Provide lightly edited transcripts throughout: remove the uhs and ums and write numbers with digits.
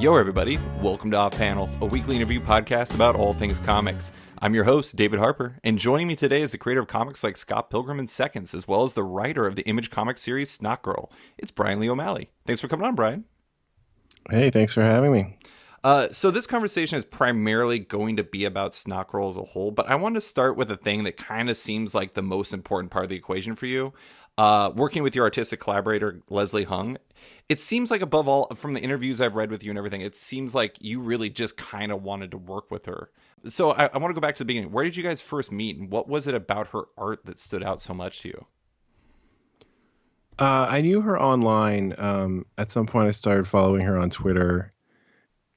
Yo, everybody. Welcome to Off Panel, a weekly interview podcast about all things comics. I'm your host, David Harper, and joining me today is the creator of comics like Scott Pilgrim and Seconds, as well as the writer of the Image comic series Snotguy. It's Bryan Lee O'Malley. Thanks for coming on, Bryan. Hey, thanks for having me. So this conversation is primarily going to be about Snotguy as a whole, but I want to start with a thing that kind of seems like the most important part of the equation for you. Working with your artistic collaborator, Leslie Hung, it seems like above all, from the interviews I've read with you and everything, it seems like you really just kind of wanted to work with her. So I want to go back to the beginning. Where did you guys first meet, and what was it about her art that stood out so much to you? I knew her online. At some point, I started following her on Twitter.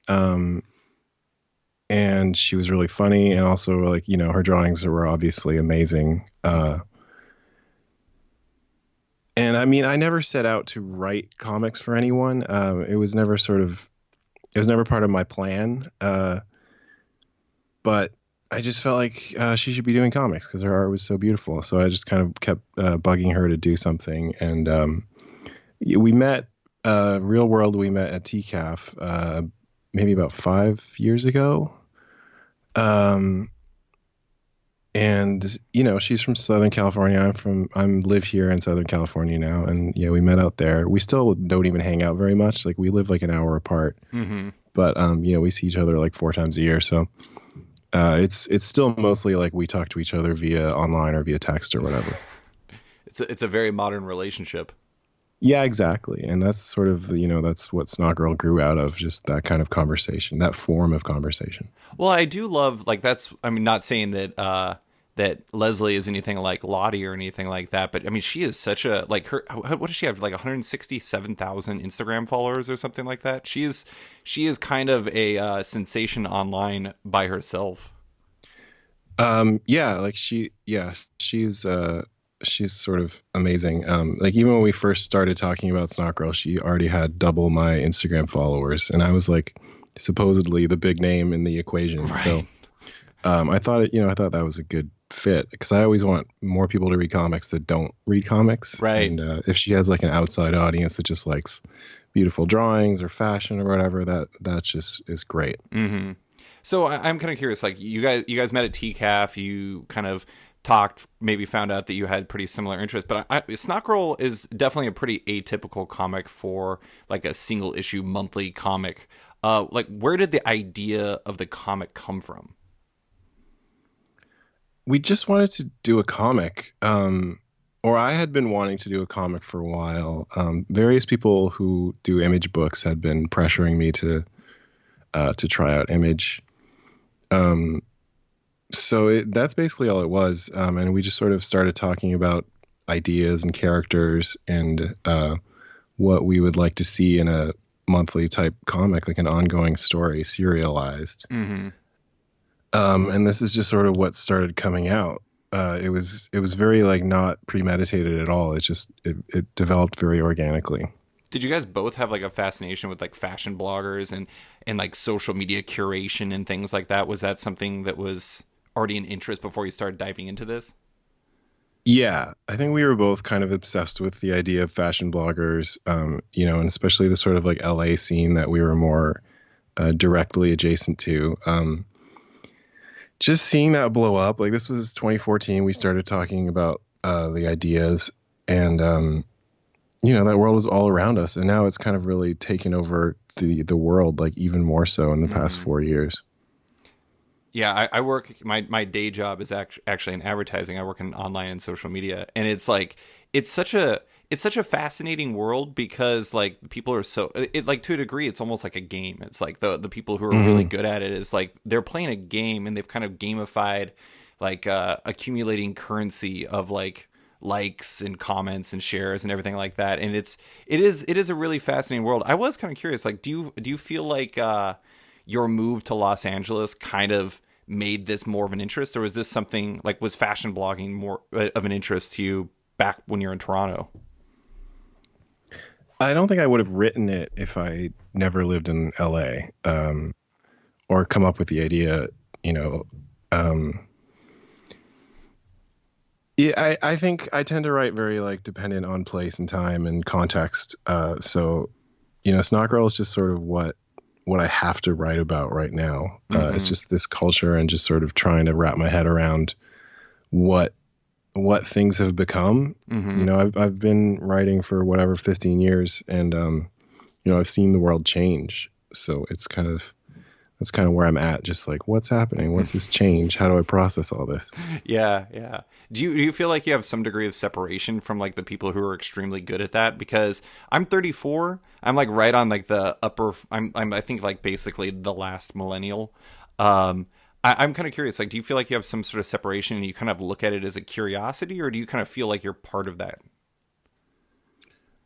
And she was really funny, and also, like, her drawings were obviously amazing. And I mean, I never set out to write comics for anyone. It was never part of my plan. But I just felt like she should be doing comics because her art was so beautiful. So I just kind of kept bugging her to do something. And we met, real world, we met at TCAF maybe about 5 years ago. And she's from Southern California. I live here in Southern California now, and we met out there. We still don't even hang out very much. Like, we live like an hour apart. Mm-hmm. But we see each other like 4 times a year. So it's still mostly like we talk to each other via online or via text or whatever. It's a very modern relationship. Yeah, exactly. And that's sort of, that's what Snotgirl grew out of, just that kind of conversation, that form of conversation. Well, I do love, like, not saying that that Leslie is anything like Lottie or anything like that, but I mean, she is such a, like, what does she have, like 167,000 Instagram followers or something like that? She is kind of a sensation online by herself. Yeah, like she's sort of amazing. Like, even when we first started talking about Snotgirl, she already had double my Instagram followers, and I was like supposedly the big name in the equation. Right. So I thought that was a good fit, because I always want more people to read comics that don't read comics. Right. And if she has like an outside audience that just likes beautiful drawings or fashion or whatever, that just is great. Mm-hmm. So I'm kind of curious, like, you guys met at TCAF, you kind of talked, maybe found out that you had pretty similar interests, but Snotgirl is definitely a pretty atypical comic for like a single issue monthly comic. Like, where did the idea of the comic come from? We just wanted to do a comic, or I had been wanting to do a comic for a while. Various people who do Image books had been pressuring me to try out Image. So that's basically all it was. And we just sort of started talking about ideas and characters and what we would like to see in a monthly type comic, like an ongoing story, serialized. Mm-hmm. And this is just sort of what started coming out. It was very, like, not premeditated at all. It developed very organically. Did you guys both have like a fascination with like fashion bloggers and like social media curation and things like that? Was that something that was already an interest before you started diving into this? Yeah, I think we were both kind of obsessed with the idea of fashion bloggers, and especially the sort of like LA scene that we were more directly adjacent to. Just seeing that blow up, like, this was 2014, we started talking about the ideas, and that world was all around us, and now it's kind of really taken over the world, like, even more so in the past 4 years. Yeah, I work, my day job is actually in advertising. I work in online and social media, and it's like it's such a fascinating world, because like people are so, it, like, to a degree it's almost like a game. It's like the people who are really good at it is like they're playing a game, and they've kind of gamified like accumulating currency of like likes and comments and shares and everything like that. And it is a really fascinating world. I was kind of curious, like, do you feel like your move to Los Angeles kind of made this more of an interest, or was this something like, was fashion blogging more of an interest to you back when you're in Toronto? I don't think I would have written it if I never lived in LA, or come up with the idea, Yeah, I think I tend to write very, like, dependent on place and time and context. So, Snotgirl is just sort of what what I have to write about right now. It's Mm-hmm. just this culture and just sort of trying to wrap my head around what what things have become. Mm-hmm. I've been writing for whatever 15 years, and I've seen the world change. So that's kind of where I'm at. Just like, what's happening? What's this change? How do I process all this? Yeah, yeah. Do you feel like you have some degree of separation from like the people who are extremely good at that? Because I'm 34. I'm like right on like the upper. I think like basically the last millennial. I'm kind of curious. Like, do you feel like you have some sort of separation and you kind of look at it as a curiosity, or do you kind of feel like you're part of that?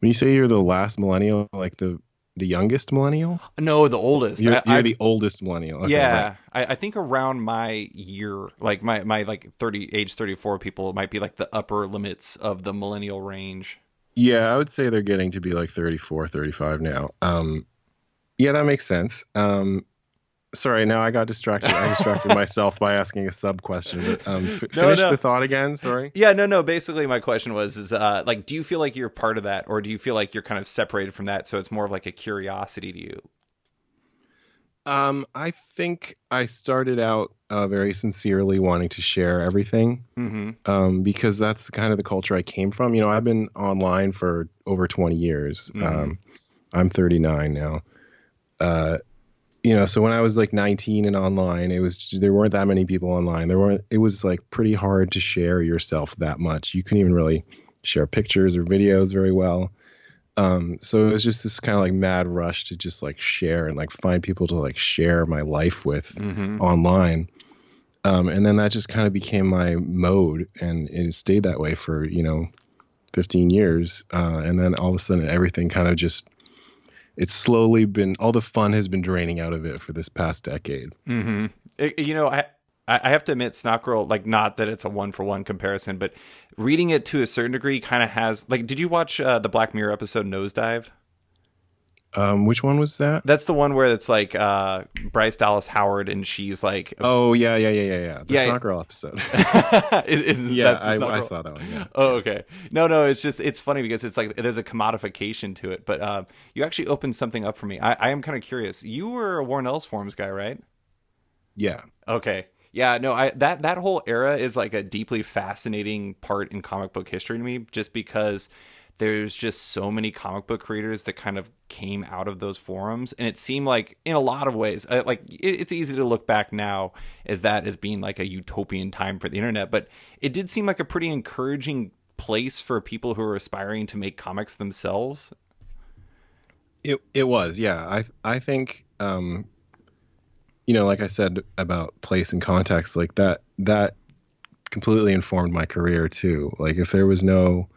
When you say you're the last millennial, like the youngest millennial, No, the oldest. you're I've the oldest millennial. Okay, right. Yeah, I think around my year, like my like 30 age 34 people might be like the upper limits of the millennial range. Yeah, I would say they're getting to be like 34, 35 now. Yeah, that makes sense. Sorry, now I got distracted. I distracted myself by asking a sub question, but No, finish no. the thought again. Sorry. Yeah, no, no. Basically, my question was, is like, do you feel like you're part of that, or do you feel like you're kind of separated from that, so it's more of like a curiosity to you? I think I started out very sincerely wanting to share everything, Mm-hmm. because that's kind of the culture I came from. I've been online for over 20 years. Mm-hmm. I'm 39 now. Uh, so when I was like 19 and online, there weren't that many people online. It was like pretty hard to share yourself that much. You couldn't even really share pictures or videos very well. So it was just this kind of like mad rush to just like share and like find people to like share my life with Mm-hmm. online. And then that just kind of became my mode, and it stayed that way for 15 years. And then all of a sudden everything kind of just it's slowly been all the fun has been draining out of it for this past decade. Mm-hmm. I have to admit, Snotgirl, like, not that it's a one for one comparison, but reading it to a certain degree kind of has like. Did you watch the Black Mirror episode Nosedive? Which one was that? That's the one where it's like Bryce Dallas Howard and she's like, Oh, yeah. The yeah, Snot Girl episode. Yeah, that's the I Snotgirl? saw that one. Yeah. Oh, okay. No, no, it's just it's funny because it's like there's a commodification to it. But you actually opened something up for me. I am kind of curious. You were a Warren Ellis forums guy, right? Yeah. Okay. Yeah, no, I that whole era is like a deeply fascinating part in comic book history to me, just because there's just so many comic book creators that kind of came out of those forums, and it seemed like in a lot of ways, it's easy to look back now as being like a utopian time for the internet, but it did seem like a pretty encouraging place for people who are aspiring to make comics themselves. It was. Yeah. I think like I said about place and context, like that completely informed my career too. Like if there was no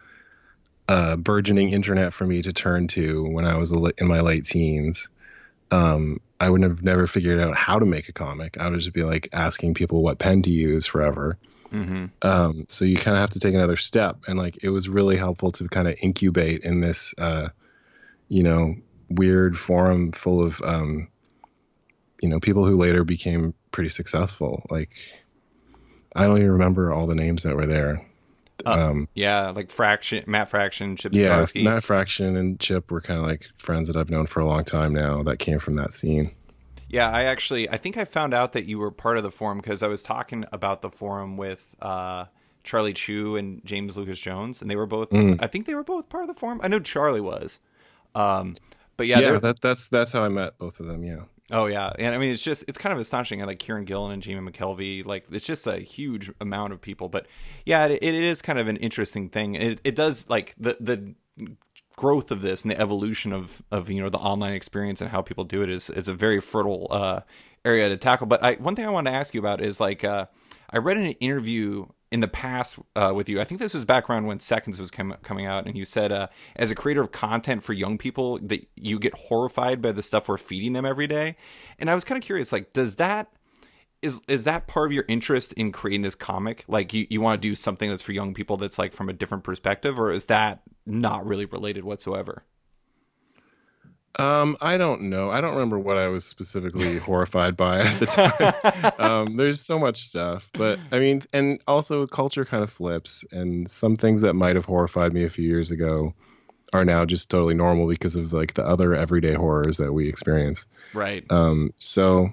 burgeoning internet for me to turn to when I was in my late teens, I would have never figured out how to make a comic. I would just be like asking people what pen to use forever. Mm-hmm. So you kind of have to take another step, and like it was really helpful to kind of incubate in this, weird forum full of, people who later became pretty successful. Like I don't even remember all the names that were there. Yeah, like Matt Fraction, Chip Yeah, Starsky. Matt Fraction and Chip were kind of like friends that I've known for a long time now that came from that scene. Yeah, I think I found out that you were part of the forum because I was talking about the forum with Charlie Chu and James Lucas Jones, and they were both. Mm. I think they were both part of the forum. I know Charlie was, um, but yeah, Yeah, they're. that's how I met both of them. Yeah. Oh yeah, and I mean it's kind of astonishing. Like Kieran Gillen and Jamie McKelvey, like it's just a huge amount of people. But yeah, it is kind of an interesting thing. It does like the growth of this and the evolution of the online experience and how people do it is a very fertile area to tackle. But one thing I wanted to ask you about is like I read in an interview in the past with you. I think this was back around when Seconds was coming out, and you said as a creator of content for young people that you get horrified by the stuff we're feeding them every day. And I was kind of curious, like, does that is that part of your interest in creating this comic? Like you want to do something that's for young people that's like from a different perspective, or is that not really related whatsoever? I don't know. I don't remember what I was specifically horrified by at the time. There's so much stuff, but I mean, and also culture kind of flips, and some things that might have horrified me a few years ago, are now just totally normal because of like the other everyday horrors that we experience. Right. So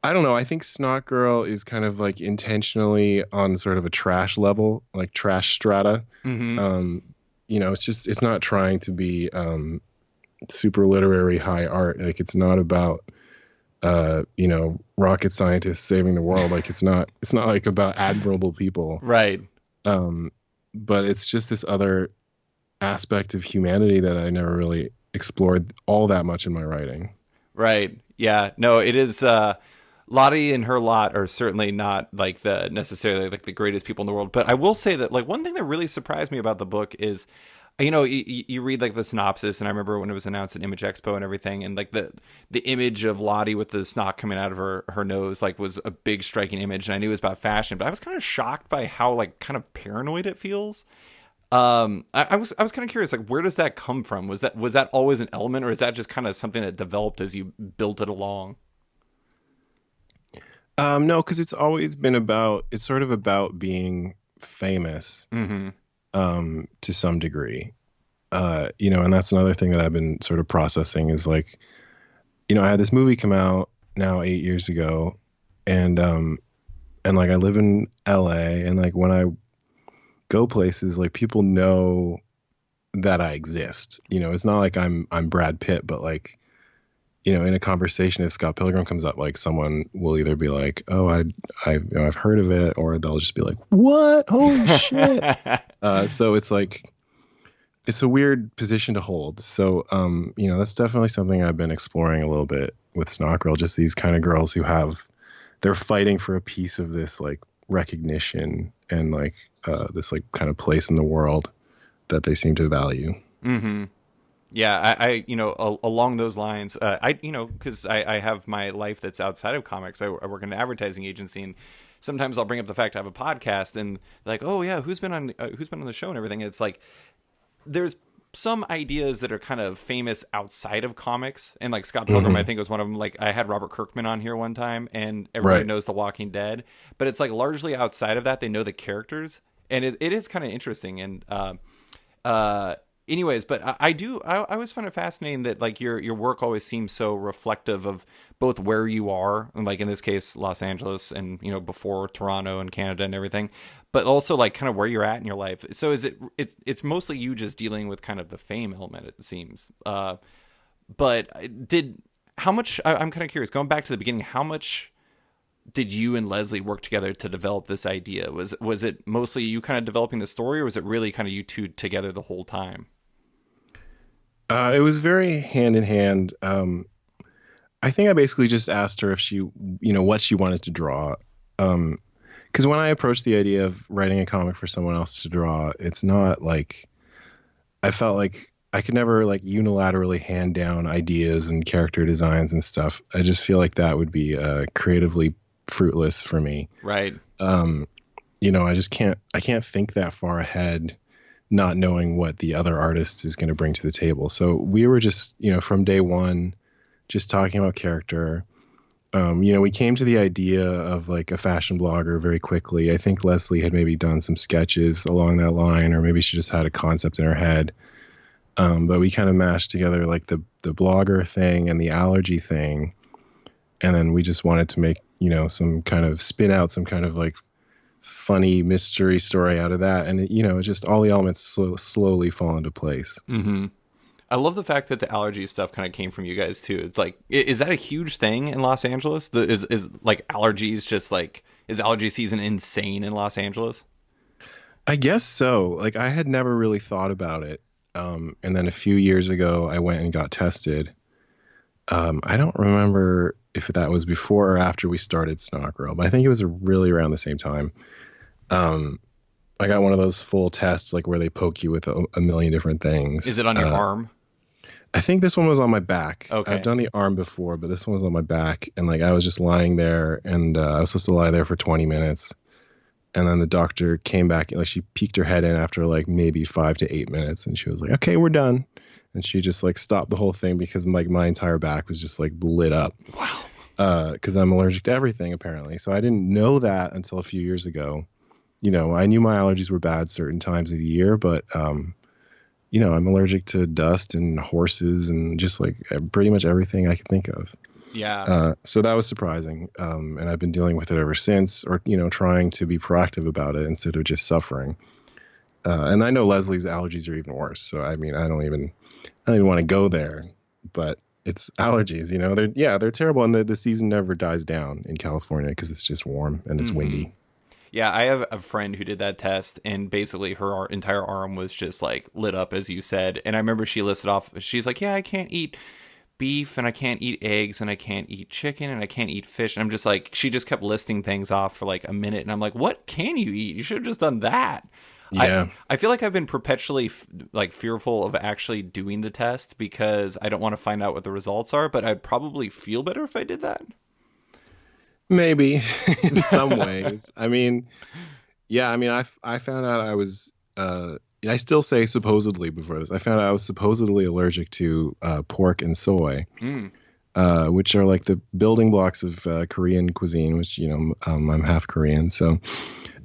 I don't know. I think Snot Girl is kind of like intentionally on sort of a trash level, like trash strata. Mm-hmm. Um, it's not trying to be super literary high art. Like it's not about rocket scientists saving the world. Like it's not like about admirable people. Right. Um, but it's just this other aspect of humanity that I never really explored all that much in my writing. Right. Yeah. No, it is. Lottie and her lot are certainly not like the necessarily like the greatest people in the world. But I will say that like one thing that really surprised me about the book is, you read like the synopsis, and I remember when it was announced at Image Expo and everything, and like the image of Lottie with the snot coming out of her nose like was a big striking image, and I knew it was about fashion, but I was kind of shocked by how like kind of paranoid it feels. I was kind of curious, like, where does that come from? Was that always an element, or is that just kind of something that developed as you built it along? No, because it's sort of about being famous, Mm-hmm. to some degree. And that's another thing that I've been sort of processing is like, I had this movie come out now 8 years ago, and like I live in LA, and like when I go places, like people know that I exist. It's not like I'm Brad Pitt, but like, in a conversation, if Scott Pilgrim comes up, like someone will either be like, "Oh, I've heard of it," or they'll just be like, "What? Holy shit!" So it's like it's a weird position to hold. So, that's definitely something I've been exploring a little bit with Snot Girl. Just these kind of girls who they're fighting for a piece of this like recognition and like this like kind of place in the world that they seem to value. Mm-hmm. Yeah, along those lines, because I have my life that's outside of comics. I work in an advertising agency, and sometimes I'll bring up the fact I have a podcast, and like, oh yeah, who's been on the show and everything. It's like there's some ideas that are kind of famous outside of comics, and like Scott Pilgrim, I Hmm. think was one of them. Like I had Robert Kirkman on here one time, and everybody Right. knows The Walking Dead, but it's like largely outside of that, they know the characters, and it is kind of interesting. And uh anyways, but I always find it fascinating that like your work always seems so reflective of both where you are, and like in this case Los Angeles, and before Toronto and Canada and everything, but also like kind of where you're at in your life. So it's mostly you just dealing with kind of the fame element, it seems. But did how much I'm kind of curious, going back to the beginning, how much did you and Leslie work together to develop this idea? Was it mostly you kind of developing the story, or was it really kind of you two together the whole time? It was very hand in hand. I think I basically just asked her if what she wanted to draw. Because when I approached the idea of writing a comic for someone else to draw, it's not like I felt like I could never like unilaterally hand down ideas and character designs and stuff. I just feel like that would be creatively fruitless for me. Right. Um, I can't think that far ahead, not knowing what the other artist is going to bring to the table. So we were just, from day one, just talking about character. We came to the idea of like a fashion blogger very quickly. I think Leslie had maybe done some sketches along that line, or maybe she just had a concept in her head. But we kind of mashed together like the blogger thing and the allergy thing, and then we just wanted to make some kind of spin out some kind of like funny mystery story out of that, and just all the elements slowly fall into place. Mm-hmm. I love the fact that the allergy stuff kind of came from you guys too. It's like, is that a huge thing in Los Angeles? Is like allergies just like, is allergy season insane in Los Angeles? I guess so. Like I had never really thought about it. And then a few years ago, I went and got tested. I don't remember if that was before or after we started Snot Girl, but I think it was really around the same time. Um, I got one of those full tests, like where they poke you with a million different Is things. it on your arm? I think this one was on my back. I've Okay. done the arm before, but this one was on my back, and like I was just lying there, and I was supposed to lie there for 20 minutes, and then the doctor came back, and like she peeked her head in after like maybe 5 to 8 minutes, and she was like, "Okay, we're done," and she just like stopped the whole thing because like my entire back was just like lit up Wow. because I'm allergic to everything apparently. So I didn't know that until a few years ago. I knew my allergies were bad certain times of the year, but I'm allergic to dust and horses and just like pretty much everything I could think of. Yeah. So that was surprising. And I've been dealing with it ever since, or, trying to be proactive about it instead of just suffering. And I know Leslie's allergies are even worse. So, I mean, I don't even want to go there, but it's allergies, they're terrible. And the season never dies down in California because it's just warm and it's Hmm. windy. Yeah, I have a friend who did that test, and basically her entire arm was just like lit up, as you said. And I remember she listed off, she's like, "Yeah, I can't eat beef, and I can't eat eggs, and I can't eat chicken, and I can't eat fish." And I'm just like, she just kept listing things off for like a minute, and I'm like, "What can you eat? You should have just done that." I Yeah. I feel like I've been perpetually like fearful of actually doing the test because I don't want to find out what the results are, but I'd probably feel better if I did that. Maybe in some ways. I mean, yeah, I mean, I found out I was, I still say supposedly before this, I found out I was supposedly allergic to pork and soy, Mm. which are like the building blocks of Korean cuisine, which, I'm half Korean. So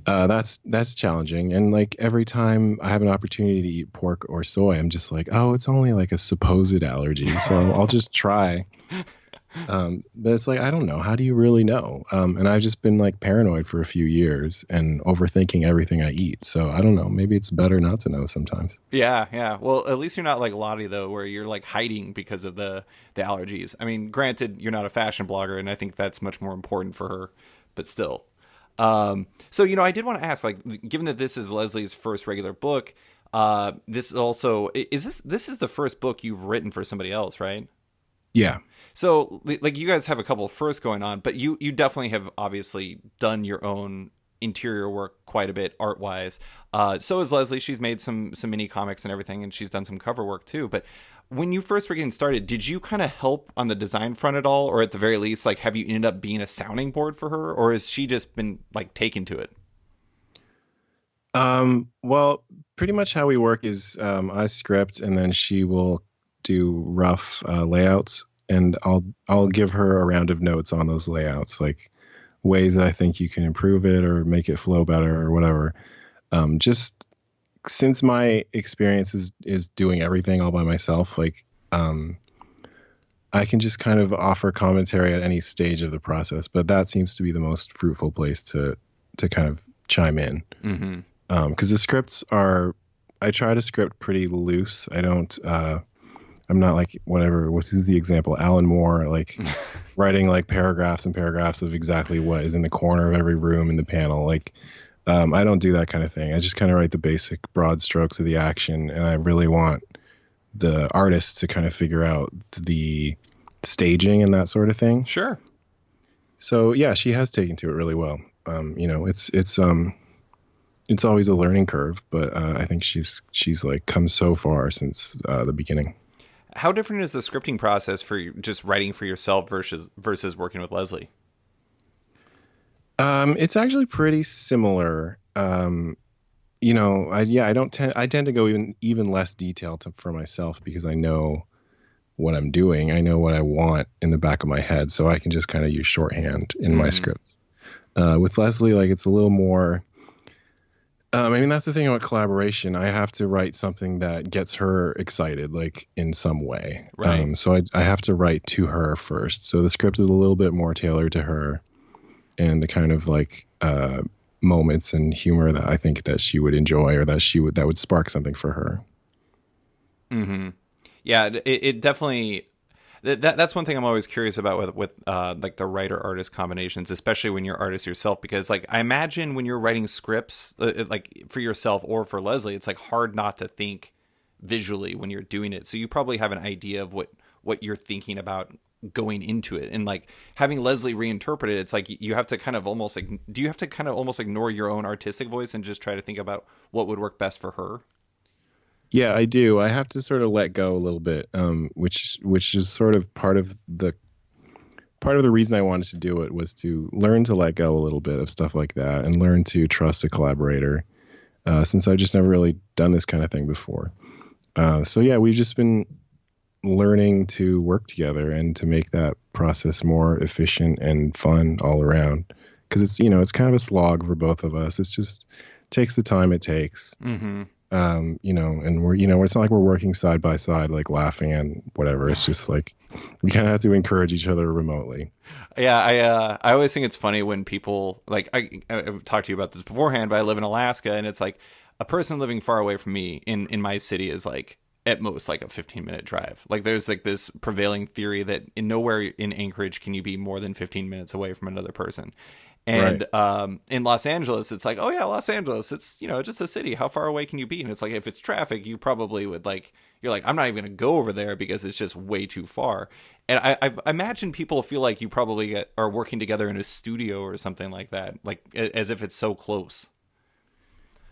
that's challenging. And like every time I have an opportunity to eat pork or soy, I'm just like, oh, it's only like a supposed allergy. So I'll just try. But it's like, I don't know. How do you really know? And I've just been like paranoid for a few years and overthinking everything I eat. So I don't know. Maybe it's better not to know sometimes. Yeah, yeah. Well, at least you're not like Lottie though, where you're like hiding because of the allergies. I mean, granted, you're not a fashion blogger, and I think that's much more important for her, but still. So I did want to ask, like, given that this is Leslie's first regular book, this is also this is the first book you've written for somebody else, right? Yeah. So, like, you guys have a couple of firsts going on, but you definitely have obviously done your own interior work quite a bit art wise. So has Leslie. She's made some mini comics and everything, and she's done some cover work too. But when you first were getting started, did you kind of help on the design front at all, or at the very least, like, have you ended up being a sounding board for her, or has she just been like taken to it? Well, pretty much how we work is I script and then she will do rough layouts, and I'll give her a round of notes on those layouts, like ways that I think you can improve it or make it flow better or whatever. Just since my experience is doing everything all by myself, like I can just kind of offer commentary at any stage of the process, but that seems to be the most fruitful place to kind of chime in. Mm-hmm. Because the scripts are, I try to script pretty loose. I don't, I'm not like whatever. Who's the example? Alan Moore, like writing like paragraphs and paragraphs of exactly what is in the corner of every room in the panel. Like, I don't do that kind of thing. I just kind of write the basic broad strokes of the action, and I really want the artist to kind of figure out the staging and that sort of thing. Sure. So yeah, she has taken to it really well. It's always a learning curve, but I think she's like come so far since the beginning. How different is the scripting process for just writing for yourself versus working with Leslie? It's actually pretty similar. I tend to go even less detailed for myself because I know what I'm doing. I know what I want in the back of my head, so I can just kind of use shorthand in my Mm-hmm. scripts. With Leslie, like it's a little more. I mean, that's the thing about collaboration. I have to write something that gets her excited, like in some way. Right. So I have to write to her first. So the script is a little bit more tailored to her and the kind of like moments and humor that I think that she would enjoy or that would spark something for her. Mm-hmm. Yeah, it definitely that's one thing I'm always curious about with like the writer artist combinations, especially when you're artist yourself, because like I imagine when you're writing scripts like for yourself or for Leslie, it's like hard not to think visually when you're doing it. So you probably have an idea of what you're thinking about going into it, and like having Leslie reinterpret it, it's like you have to kind of almost like, do you have to kind of almost ignore your own artistic voice and just try to think about what would work best for her? Yeah, I do. I have to sort of let go a little bit, which is sort of part of the reason I wanted to do it was to learn to let go a little bit of stuff like that and learn to trust a collaborator. Since I've just never really done this kind of thing before. So yeah, we've just been learning to work together and to make that process more efficient and fun all around. Because it's kind of a slog for both of us. It's just takes the time it takes. Mm-hmm. And it's not like we're working side by side, like laughing and whatever. It's just like we kind of have to encourage each other remotely. Yeah, I always think it's funny when people like I've talked to you about this beforehand, but I live in Alaska, and it's like a person living far away from me in my city is like at most like a 15-minute drive. Like there's like this prevailing theory that in nowhere in Anchorage can you be more than 15 minutes away from another person. Right. And in Los Angeles, it's like, oh yeah, Los Angeles, it's just a city. How far away can you be? And it's like if it's traffic, you probably would like you're like I'm not even gonna go over there because it's just way too far. And I imagine people feel like you probably are working together in a studio or something like that, like as if it's so close.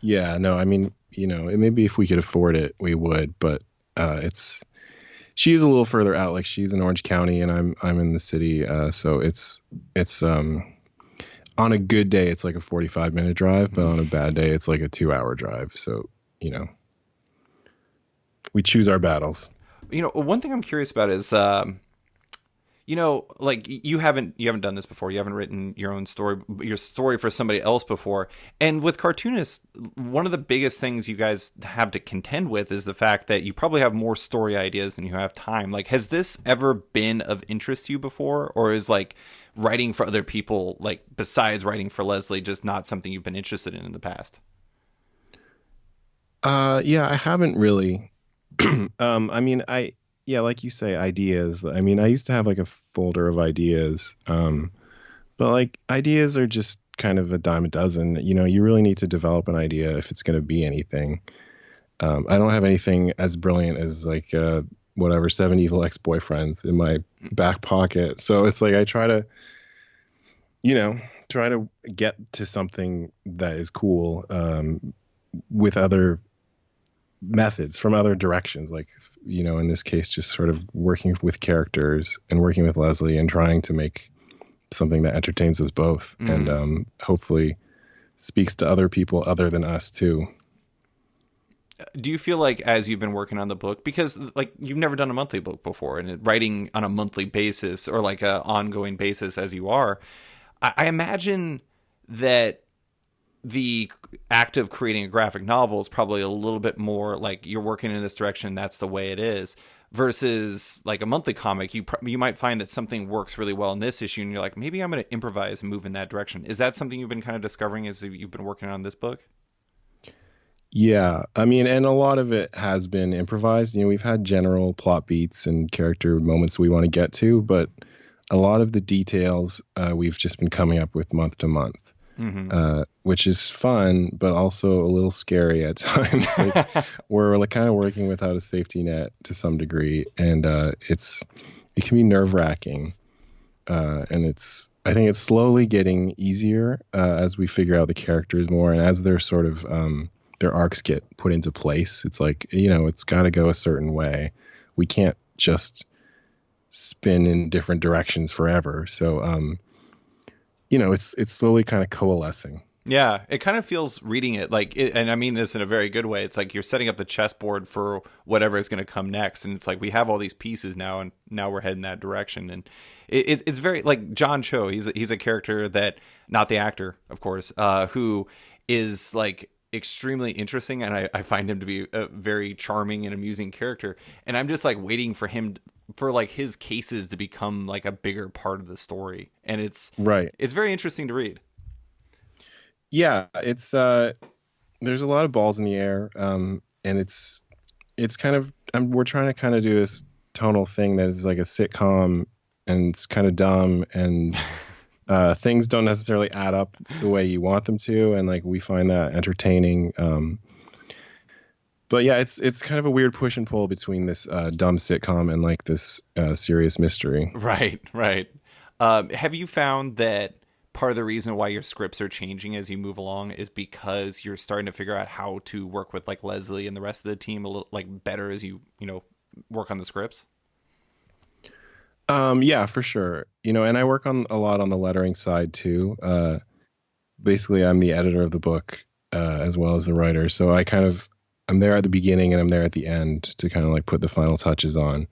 Yeah, no, I mean, maybe if we could afford it, we would, but it's she's a little further out. Like she's in Orange County and I'm in the city. So it's on a good day it's like a 45-minute drive, but on a bad day it's like a 2-hour drive. So, you know, we choose our battles. One thing I'm curious about is like you haven't done this before. You haven't written your story for somebody else before. And with cartoonists, one of the biggest things you guys have to contend with is the fact that you probably have more story ideas than you have time. Like, has this ever been of interest to you before, or is like writing for other people, like besides writing for Leslie, just not something you've been interested in the past? Yeah, I haven't really. I mean, yeah, like you say, ideas. I mean, I used to have like a folder of ideas. But like ideas are just kind of a dime a dozen. You really need to develop an idea if it's going to be anything. I don't have anything as brilliant as like whatever Seven Evil Ex-Boyfriends in my back pocket. So it's like I you know, try to get to something that is cool with other methods from other directions. Like, in this case, just sort of working with characters and working with Leslie and trying to make something that entertains us both and Mm. hopefully speaks to other people other than us too. Do you feel like as you've been working on the book, because like you've never done a monthly book before, and writing on a monthly basis or like a ongoing basis as you are, I imagine that the act of creating a graphic novel is probably a little bit more like you're working in this direction, that's the way it is, versus like a monthly comic. You might find that something works really well in this issue and you're like, maybe I'm going to improvise and move in that direction. Is that something you've been kind of discovering as you've been working on this book? Yeah, I mean, and a lot of it has been improvised. We've had general plot beats and character moments we want to get to, but a lot of the details we've just been coming up with month to month. Mm-hmm. Which is fun, but also a little scary at times. Like we're like kind of working without a safety net to some degree, and it can be nerve wracking. And I think it's slowly getting easier as we figure out the characters more, and as their sort of their arcs get put into place. It's like it's got to go a certain way. We can't just spin in different directions forever. So it's slowly kind of coalescing. Yeah, it kind of feels reading it like, and I mean this in a very good way. It's like you're setting up the chessboard for whatever is going to come next, and it's like we have all these pieces now, and now we're heading that direction. And it's very like John Cho. He's a character that, not the actor, of course, who is like extremely interesting, and I find him to be a very charming and amusing character. And I'm just like waiting for him for like his cases to become like a bigger part of the story, and Right. it's very interesting to read. Yeah, it's there's a lot of balls in the air, and it's kind of we're trying to kind of do this tonal thing that is like a sitcom, and it's kind of dumb, and things don't necessarily add up the way you want them to, and like we find that entertaining. But yeah, it's kind of a weird push and pull between this dumb sitcom and like this serious mystery. Right, right. Have you found that part of the reason why your scripts are changing as you move along is because you're starting to figure out how to work with like Leslie and the rest of the team a little like better as you work on the scripts? Yeah, for sure. And I work on a lot on the lettering side too. Basically, I'm the editor of the book as well as the writer, so I'm there at the beginning and I'm there at the end to kind of like put the final touches on.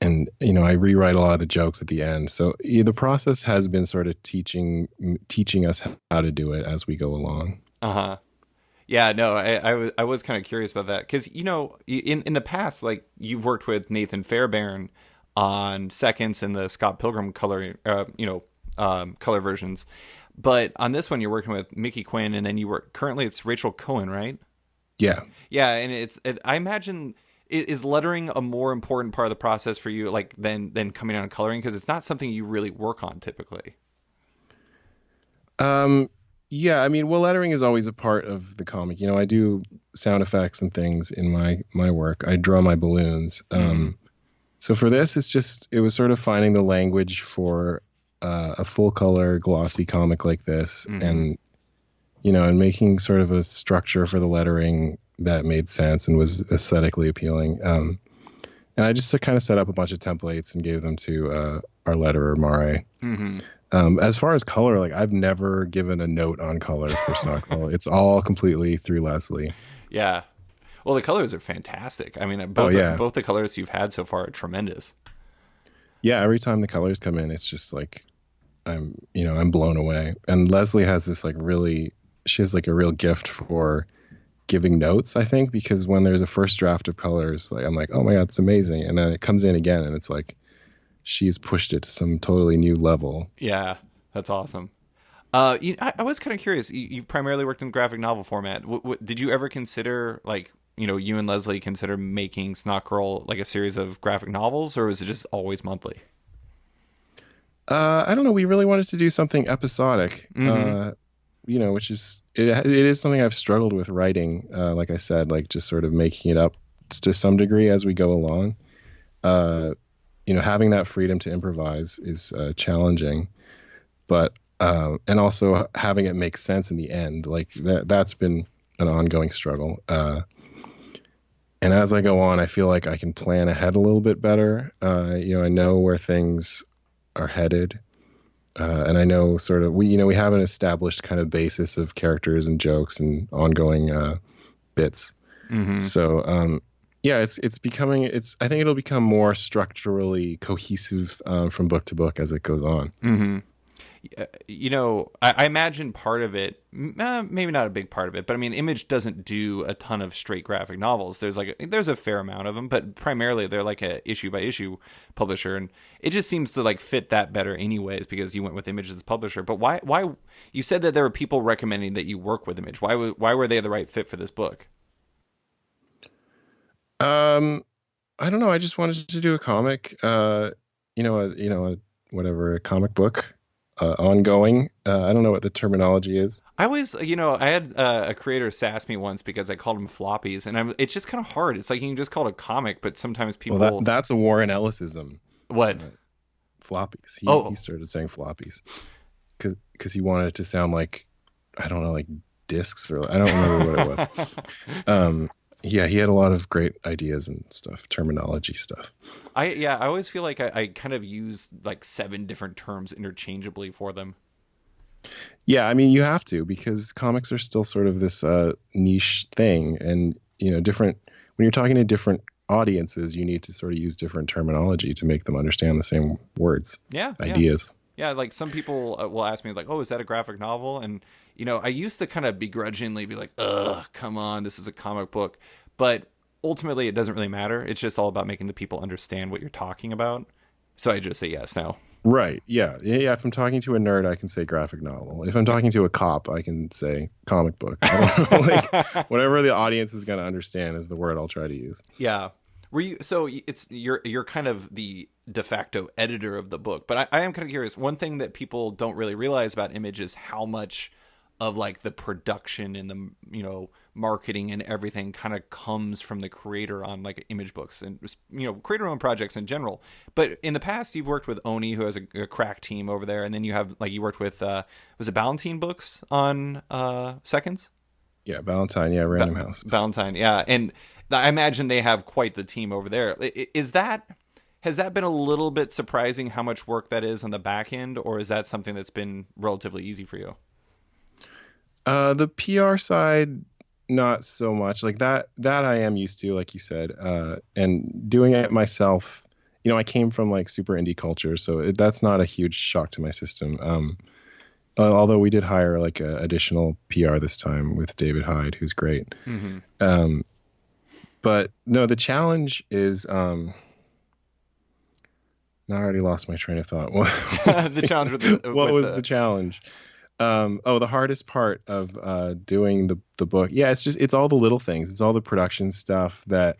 And I rewrite a lot of the jokes at the end. So yeah, the process has been sort of teaching us how to do it as we go along. Uh huh. Yeah, no, I was kind of curious about that because in the past, like you've worked with Nathan Fairbairn on seconds and the Scott Pilgrim color, color versions, but on this one you're working with Mickey Quinn, and then you work currently it's Rachel Cohen, right? Yeah. Yeah, and I imagine is lettering a more important part of the process for you, like than coming out and coloring because it's not something you really work on typically. Um, yeah, I mean, well, lettering is always a part of the comic. You know, I do sound effects and things in my work. I draw my balloons. Mm-hmm. So for this, it was sort of finding the language for a full color glossy comic like this, Mm-hmm. and and making sort of a structure for the lettering that made sense and was aesthetically appealing. And I just kind of set up a bunch of templates and gave them to our letterer Mare. Mm-hmm. As far as color, like I've never given a note on color for Snotguy. It's all completely through Leslie. Yeah. Well, the colors are fantastic. I mean, Oh yeah, both the colors you've had so far are tremendous. yeah. Every time the colors come in, it's just like I'm blown away. And Leslie has this like really, she has like a real gift for giving notes. I think because when there's a first draft of colors, like I'm like, oh my god, it's amazing, and then it comes in again, and it's like she's pushed it to some totally new level. Yeah, that's awesome. I was kind of curious. You've primarily worked in graphic novel format. Did you ever consider, like, you and Leslie consider making Snot like a series of graphic novels, or was it just always monthly? I don't know. We really wanted to do something episodic. Mm-hmm. Which is it is something I've struggled with writing. Like I said, like just sort of making it up to some degree as we go along. Uh, Having that freedom to improvise is challenging, but and also having it make sense in the end, like that's been an ongoing struggle. And as I go on, I feel like I can plan ahead a little bit better. I know where things are headed. And I know sort of we have an established kind of basis of characters and jokes and ongoing bits. Mm-hmm. So yeah, it's becoming I think it'll become more structurally cohesive from book to book as it goes on. Mm-hmm. I imagine part of it, maybe not a big part of it, but I mean, Image doesn't do a ton of straight graphic novels. There's a fair amount of them, but primarily they're like a issue by issue publisher, and it just seems to like fit that better, anyways, because you went with Image as publisher. But why? You said that there were people recommending that you work with Image. Why were they the right fit for this book? Um, I don't know. I just wanted to do a comic. Whatever a comic book, ongoing. I don't know what the terminology is. I always, I had a creator sass me once because I called them floppies, and it's just kind of hard. It's like you can just call it a comic, but sometimes Well, people, that's a Warren Ellisism. what? Uh, Floppies. He Oh, started saying floppies because he wanted it to sound like I don't know, like discs or I don't remember what it was. Yeah, he had a lot of great ideas and stuff, terminology stuff. I always feel like I kind of use like seven different terms interchangeably for them. Yeah, I mean you have to because comics are still sort of this niche thing, and different when you're talking to different audiences, you need to sort of use different terminology to make them understand the same words, Yeah, yeah, ideas. yeah. Like some people will ask me like, "Oh, is that a graphic novel?" And I used to kind of begrudgingly be like, "Ugh, come on, this is a comic book," but ultimately it doesn't really matter. It's just all about making the people understand what you're talking about. So I just say yes now. Right. Yeah. Yeah. If I'm talking to a nerd, I can say graphic novel. If I'm talking to a cop, I can say comic book. I don't know. Like whatever the audience is going to understand is the word I'll try to use. Yeah. Were you so it's you're kind of the de facto editor of the book, but I am kind of curious. One thing that people don't really realize about Image is how much of like the production and the marketing and everything kind of comes from the creator on like Image books and creator owned projects in general. But in the past, you've worked with Oni, who has a crack team over there, and then you have like you worked with was it Ballantine Books on Seconds? Yeah. Valentine. Yeah. Random House. Valentine, yeah, and I imagine they have quite the team over there. Is that has that been a little bit surprising how much work that is on the back end, or is that something that's been relatively easy for you? The PR side, not so much. Like that I am used to, like you said. And doing it myself, I came from like super indie culture, so that's not a huge shock to my system. Although we did hire like a additional PR this time with David Hyde, who's great. Hmm. Um, but no, the challenge is now I already lost my train of thought. The challenge with What was the the challenge? Oh, the hardest part of doing the book. Yeah, it's all the little things. It's all the production stuff that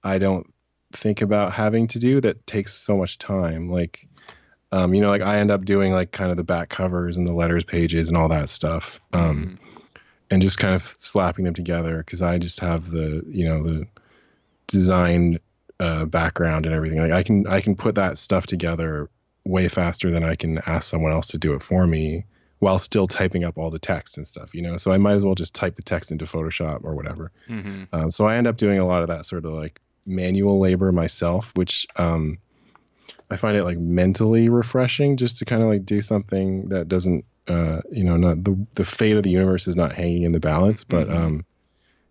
I don't think about having to do that takes so much time. Like, like I end up doing like kind of the back covers and the letters pages and all that stuff. hmm And just kind of slapping them together because I just have the design background and everything. Like I can put that stuff together way faster than I can ask someone else to do it for me while still typing up all the text and stuff. So I might as well just type the text into Photoshop or whatever. hmm So I end up doing a lot of that sort of like manual labor myself, which I find it like mentally refreshing just to kind of like do something that doesn't not the fate of the universe is not hanging in the balance, but hmm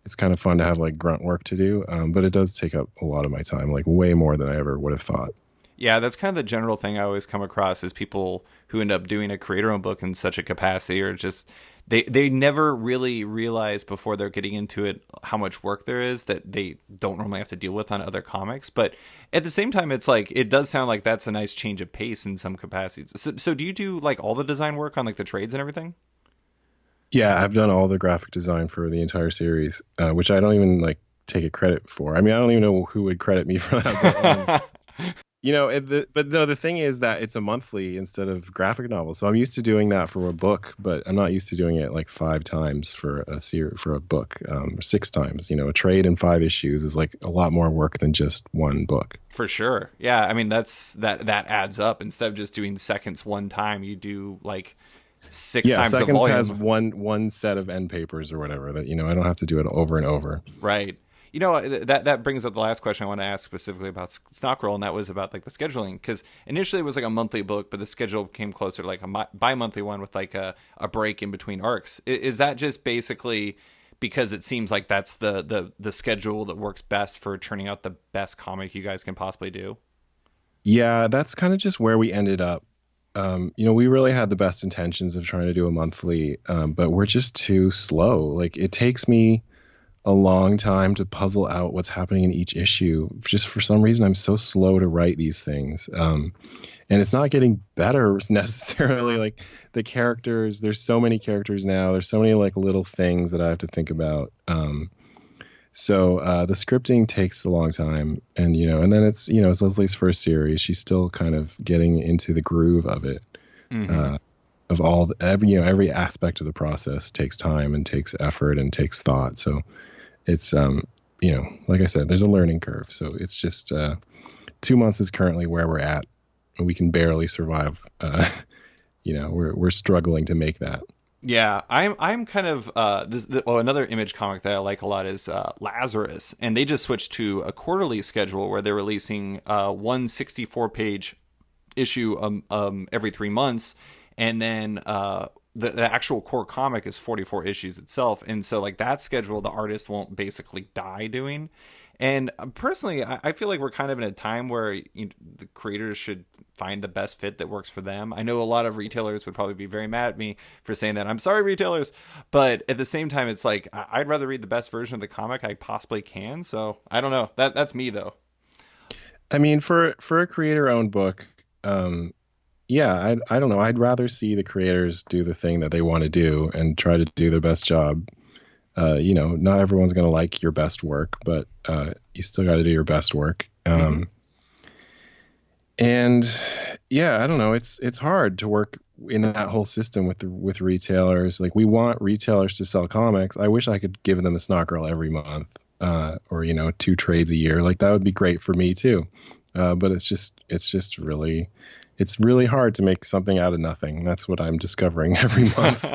it's kind of fun to have like grunt work to do. But it does take up a lot of my time, like way more than I ever would have thought. Yeah, that's kind of the general thing I always come across is people who end up doing a creator-owned book in such a capacity, or just they never really realize before they're getting into it how much work there is that they don't normally have to deal with on other comics. But at the same time, it's like it does sound like that's a nice change of pace in some capacities. So do you do like all the design work on like the trades and everything? Yeah, I've done all the graphic design for the entire series, which I don't even like take a credit for. I mean, I don't even know who would credit me for that, but but no, the thing is that it's a monthly instead of graphic novel. So I'm used to doing that for a book, but I'm not used to doing it like 5 times for for a book, 6 times. A trade in 5 issues is like a lot more work than just one book. For sure. Yeah, I mean that adds up. Instead of just doing seconds one time, you do like six Yeah, times the Seconds has volume. one set of end papers or whatever that I don't have to do it over and over. Right. That brings up the last question I want to ask specifically about Snotgroll, and that was about like the scheduling. Because initially it was like a monthly book, but the schedule came closer to like a bi-monthly one with like a break in between arcs. Is that just basically because it seems like that's the schedule that works best for churning out the best comic you guys can possibly do? Yeah, that's kind of just where we ended up. We really had the best intentions of trying to do a monthly, but we're just too slow. Like it takes me a long time to puzzle out what's happening in each issue. Just for some reason, I'm so slow to write these things. And it's not getting better necessarily. Like the characters, there's so many characters now. There's so many like little things that I have to think about. So the scripting takes a long time, and then it's Leslie's first series. She's still kind of getting into the groove of it. Mm-hmm. Uh, every aspect of the process takes time and takes effort and takes thought. So it's like I said, there's a learning curve. So it's just 2 months is currently where we're at, and we can barely survive. We're struggling to make that. Yeah, I'm kind of another Image comic that I like a lot is Lazarus, and they just switched to a quarterly schedule where they're releasing one 64-page issue every 3 months, and then the actual core comic is 44 issues itself, and so like that schedule, the artist won't basically die doing. And personally, I feel like we're kind of in a time where the creators should find the best fit that works for them. I know a lot of retailers would probably be very mad at me for saying that. I'm sorry, retailers. But at the same time, it's like I'd rather read the best version of the comic I possibly can. So I don't know. That's me, though. I mean, for a creator-owned book, yeah, I don't know. I'd rather see the creators do the thing that they want to do and try to do their best job. Not everyone's going to like your best work, but you still got to do your best work. Mm-hmm. And yeah, I don't know. It's hard to work in that whole system with retailers. Like we want retailers to sell comics. I wish I could give them a Snot Girl every month, or 2 trades a year. Like that would be great for me too. But it's really hard to make something out of nothing. That's what I'm discovering every month.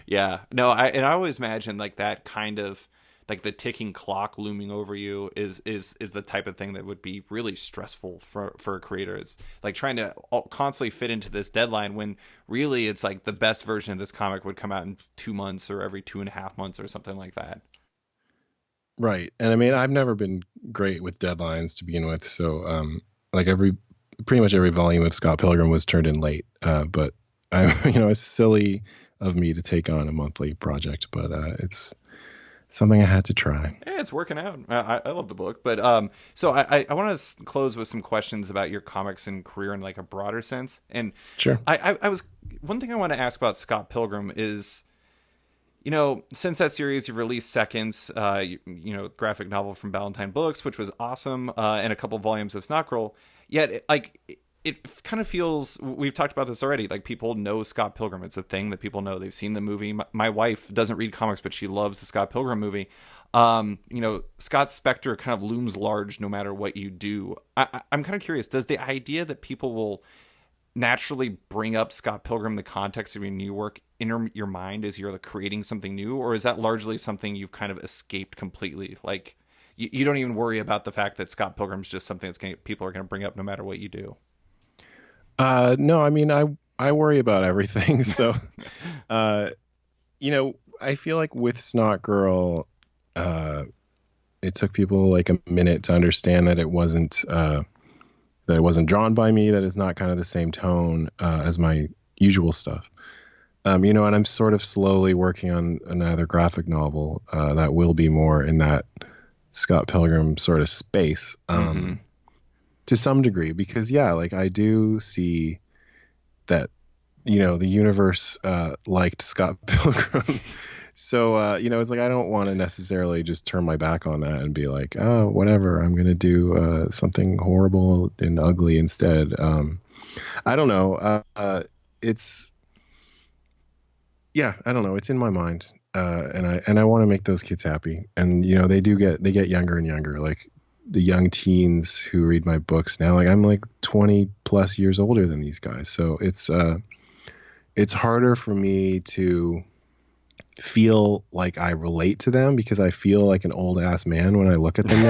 Yeah. No, I always imagine like that kind of like the ticking clock looming over you is the type of thing that would be really stressful for a creator. It's like trying to constantly fit into this deadline when really it's like the best version of this comic would come out in 2 months or every 2.5 months or something like that. Right. And I mean, I've never been great with deadlines to begin with. So, like pretty much every volume of Scott Pilgrim was turned in late. But I it's silly of me to take on a monthly project, but it's something I had to try. Yeah, it's working out. I love the book, but so I want to close with some questions about your comics and career in like a broader sense. And Sure. I was one thing I want to ask about Scott Pilgrim is, since that series, you've released Seconds, graphic novel from Ballantine Books, which was awesome, and a couple volumes of Snotguy. Yet, it kind of feels, we've talked about this already, like people know Scott Pilgrim. It's a thing that people know. They've seen the movie. My wife doesn't read comics, but she loves the Scott Pilgrim movie. Scott's specter kind of looms large no matter what you do. I'm kind of curious, does the idea that people will naturally bring up Scott Pilgrim in the context of your new work enter your mind as you're like creating something new, or is that largely something you've kind of escaped completely? Like you don't even worry about the fact that Scott Pilgrim's just something people are going to bring up no matter what you do. No, I mean, I worry about everything. So, uh, I feel like with Snot Girl, it took people like a minute to understand that it wasn't drawn by me, that it's not kind of the same tone as my usual stuff. And I'm sort of slowly working on another graphic novel that will be more in that Scott Pilgrim sort of space, Mm-hmm. to some degree, because yeah, like I do see that, the universe liked Scott Pilgrim. So, it's like I don't want to necessarily just turn my back on that and be like, oh, whatever, I'm going to do something horrible and ugly instead. I don't know. It's, yeah, I don't know. It's in my mind. And I want to make those kids happy. And, they get younger and younger. Like the young teens who read my books now, like I'm like 20 plus years older than these guys. So it's harder for me to feel like I relate to them because I feel like an old ass man when I look at them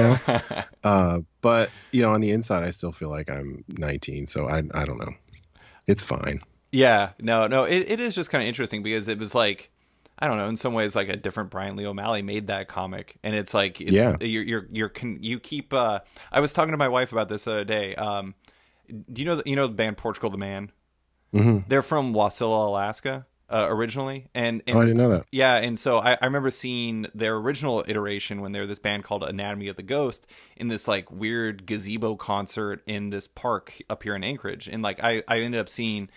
now. But on the inside, I still feel like I'm 19. So I don't know. It's fine. Yeah, no, it is just kind of interesting because it was like, I don't know, in some ways like a different Brian Lee O'Malley made that comic, and it's like Yeah. you keep. I was talking to my wife about this the other day. Do the band Portugal the Man? Hmm. They're from Wasilla, Alaska, originally, and Oh, I and didn't know that. yeah, and so I remember seeing their original iteration when they were this band called Anatomy of the Ghost in this like weird gazebo concert in this park up here in Anchorage, and like I ended up seeing